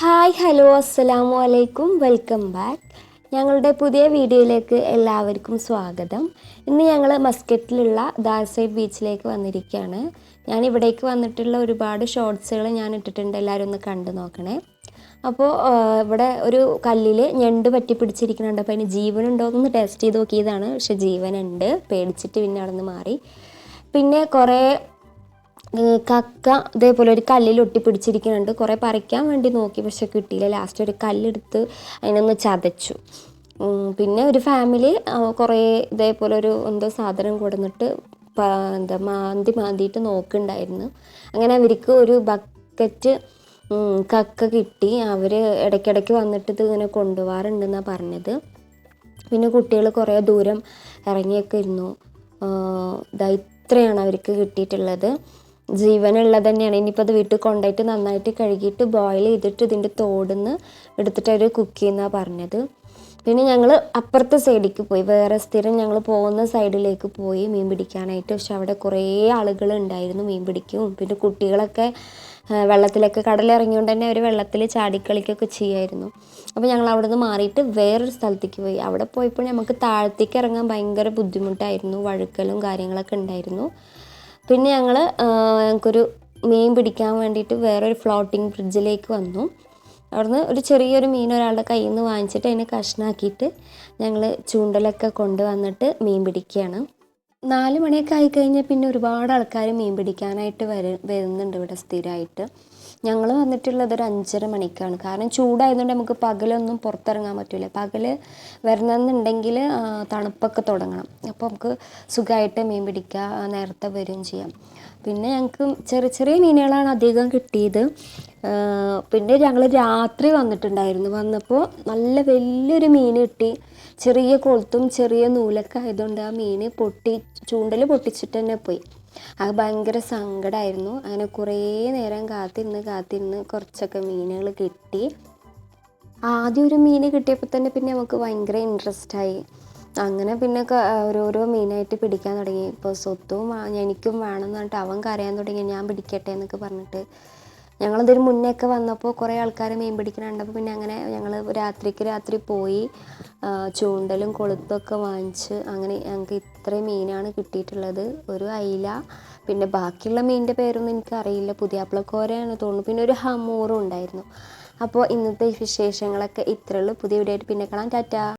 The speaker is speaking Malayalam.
ഹായ് ഹലോ അസ്സലാമു അലൈക്കും വെൽക്കം ബാക്ക്. ഞങ്ങളുടെ പുതിയ വീഡിയോയിലേക്ക് എല്ലാവർക്കും സ്വാഗതം. ഇന്ന് ഞങ്ങൾ മസ്കറ്റിലുള്ള ദാർസൈഡ് ബീച്ചിലേക്ക് വന്നിരിക്കുകയാണ്. ഞാൻ ഇവിടേക്ക് വന്നിട്ടുള്ള ഒരുപാട് ഷോർട്സുകൾ ഞാൻ ഇട്ടിട്ടുണ്ട്, എല്ലാവരും ഒന്ന് കണ്ടു നോക്കണേ. അപ്പോൾ ഇവിടെ ഒരു കല്ലിൽ ഞണ്ട് പറ്റി പിടിച്ചിരിക്കുന്നുണ്ട്. അപ്പോൾ അതിന് ജീവനുണ്ടോ എന്ന് ടെസ്റ്റ് ചെയ്ത് നോക്കിയതാണ്. പക്ഷെ ജീവനുണ്ട്, പേടിച്ചിട്ട് പിന്നെ അവിടെ നിന്ന് മാറി. പിന്നെ കുറേ കക്ക ഇതേപോലെ ഒരു കല്ലിൽ ഒട്ടിപ്പിടിച്ചിരിക്കുന്നുണ്ട്. കുറേ പറിക്കാൻ വേണ്ടി നോക്കി, പക്ഷെ കിട്ടിയില്ല. ലാസ്റ്റ് ഒരു കല്ലെടുത്ത് അതിനൊന്ന് ചതച്ചു. പിന്നെ ഒരു ഫാമിലി കുറേ ഇതേപോലെ ഒരു എന്തോ സാധനം കൊടുന്നിട്ട് മാന്തിയിട്ട് നോക്കുന്നുണ്ടായിരുന്നു. അങ്ങനെ അവർക്ക് ഒരു ബക്കറ്റ് കക്ക കിട്ടി. അവർ ഇടയ്ക്കിടയ്ക്ക് വന്നിട്ട് ഇത് ഇങ്ങനെ കൊണ്ടുപോകാറുണ്ടെന്നാണ് പറഞ്ഞത്. പിന്നെ കുട്ടികൾ കുറേ ദൂരം ഇറങ്ങിയൊക്കെ ഇരുന്നു. ഇത്രയാണ് അവർക്ക് കിട്ടിയിട്ടുള്ളത്. ജീവനുള്ളത് തന്നെയാണ്. ഇനിയിപ്പോൾ അത് വീട്ടിൽ കൊണ്ടുപോയിട്ട് നന്നായിട്ട് കഴുകിയിട്ട് ബോയിൽ ചെയ്തിട്ട് ഇതിൻ്റെ തോടുന്ന് എടുത്തിട്ട് അവർ കുക്ക് ചെയ്യുന്നതാണ് പറഞ്ഞത്. പിന്നെ ഞങ്ങൾ അപ്പുറത്തെ സൈഡിലേക്ക് പോയി, വേറെ സ്ഥിരം ഞങ്ങൾ പോകുന്ന സൈഡിലേക്ക് പോയി മീൻ പിടിക്കാനായിട്ട്. പക്ഷെ അവിടെ കുറേ ആളുകൾ ഉണ്ടായിരുന്നു മീൻ പിടിക്കും. പിന്നെ കുട്ടികളൊക്കെ വെള്ളത്തിലൊക്കെ കടലിറങ്ങിയോണ്ട് തന്നെ അവർ വെള്ളത്തിൽ ചാടിക്കളിക്കൊക്കെ ചെയ്യുമായിരുന്നു. അപ്പോൾ ഞങ്ങൾ അവിടെ നിന്ന് മാറിയിട്ട് വേറൊരു സ്ഥലത്തേക്ക് പോയി. അവിടെ പോയപ്പോൾ നമുക്ക് താഴത്തേക്ക് ഇറങ്ങാൻ ഭയങ്കര ബുദ്ധിമുട്ടായിരുന്നു, വഴുക്കലും കാര്യങ്ങളൊക്കെ ഉണ്ടായിരുന്നു. പിന്നെ ഞങ്ങൾക്കൊരു മീൻ പിടിക്കാൻ വേണ്ടിയിട്ട് വേറൊരു ഫ്ലോട്ടിംഗ് ബ്രിഡ്ജിലേക്ക് വന്നു. അവിടുന്ന് ഒരു ചെറിയൊരു മീൻ ഒരാളുടെ കയ്യിൽ നിന്ന് വാങ്ങിച്ചിട്ട് അതിനെ കഷ്ണാക്കിയിട്ട് ഞങ്ങൾ ചൂണ്ടലൊക്കെ കൊണ്ടുവന്നിട്ട് മീൻ പിടിക്കുകയാണ്. 4 മണിയൊക്കെ ആയിക്കഴിഞ്ഞാൽ പിന്നെ ഒരുപാട് ആൾക്കാർ മീൻ പിടിക്കാനായിട്ട് വരുന്നുണ്ട് ഇവിടെ സ്ഥിരമായിട്ട്. ഞങ്ങൾ വന്നിട്ടുള്ളത് ഒരു 5:30 മണിക്കാണ്. കാരണം ചൂടായതുകൊണ്ട് നമുക്ക് പകലൊന്നും പുറത്തിറങ്ങാൻ പറ്റില്ല. പകൽ വരണമെന്നുണ്ടെങ്കിൽ തണുപ്പൊക്കെ തുടങ്ങണം. അപ്പോൾ നമുക്ക് സുഖമായിട്ട് മീൻ പിടിക്കുക, നേരത്തെ വരികയും ചെയ്യാം. പിന്നെ ഞങ്ങൾക്ക് ചെറിയ ചെറിയ മീനുകളാണ് അധികം കിട്ടിയത്. പിന്നെ ഞങ്ങൾ രാത്രി വന്നിട്ടുണ്ടായിരുന്നു. വന്നപ്പോൾ നല്ല വലിയൊരു മീൻ കിട്ടി. ചെറിയ കൊളുത്തും ചെറിയ നൂലൊക്കെ ആയതുകൊണ്ട് ആ മീൻ ചൂണ്ടൽ പൊട്ടിച്ചിട്ട് തന്നെ പോയി. അത് ഭയങ്കര സങ്കടമായിരുന്നു. അങ്ങനെ കുറേ നേരം കാത്തിരുന്ന് കുറച്ചൊക്കെ മീനുകൾ കിട്ടി. ആദ്യം ഒരു മീൻ കിട്ടിയപ്പോൾ തന്നെ പിന്നെ നമുക്ക് ഭയങ്കര ഇൻട്രസ്റ്റായി. അങ്ങനെ പിന്നെ ഓരോരോ മീനായിട്ട് പിടിക്കാൻ തുടങ്ങി. ഇപ്പോൾ സ്വത്തും എനിക്കും വേണമെന്ന് പറഞ്ഞിട്ട് അവൻ കരയാൻ തുടങ്ങി, ഞാൻ പിടിക്കട്ടെ എന്നൊക്കെ പറഞ്ഞിട്ട്. ഞങ്ങളതിന് മുന്നേയൊക്കെ വന്നപ്പോൾ കുറേ ആൾക്കാർ മീൻ പിടിക്കണുണ്ടപ്പോൾ പിന്നെ അങ്ങനെ ഞങ്ങൾ രാത്രി പോയി ചൂണ്ടലും കൊളുത്തൊക്കെ വാങ്ങിച്ച് അങ്ങനെ ഞങ്ങൾക്ക് ഇത്രയും മീനാണ് കിട്ടിയിട്ടുള്ളത്. ഒരു അയില, പിന്നെ ബാക്കിയുള്ള മീനിൻ്റെ പേരൊന്നും എനിക്കറിയില്ല, പുതിയാപ്പിളക്കോരയാണ് തോന്നുന്നു. പിന്നെ ഒരു ഹമൂറും ഉണ്ടായിരുന്നു. അപ്പോൾ ഇന്നത്തെ വിശേഷങ്ങളൊക്കെ ഇത്രയേ ഉള്ളൂ. പുതിയ വീഡിയോ ആയിട്ട് പിന്നെ കാണാം. ടാറ്റാ.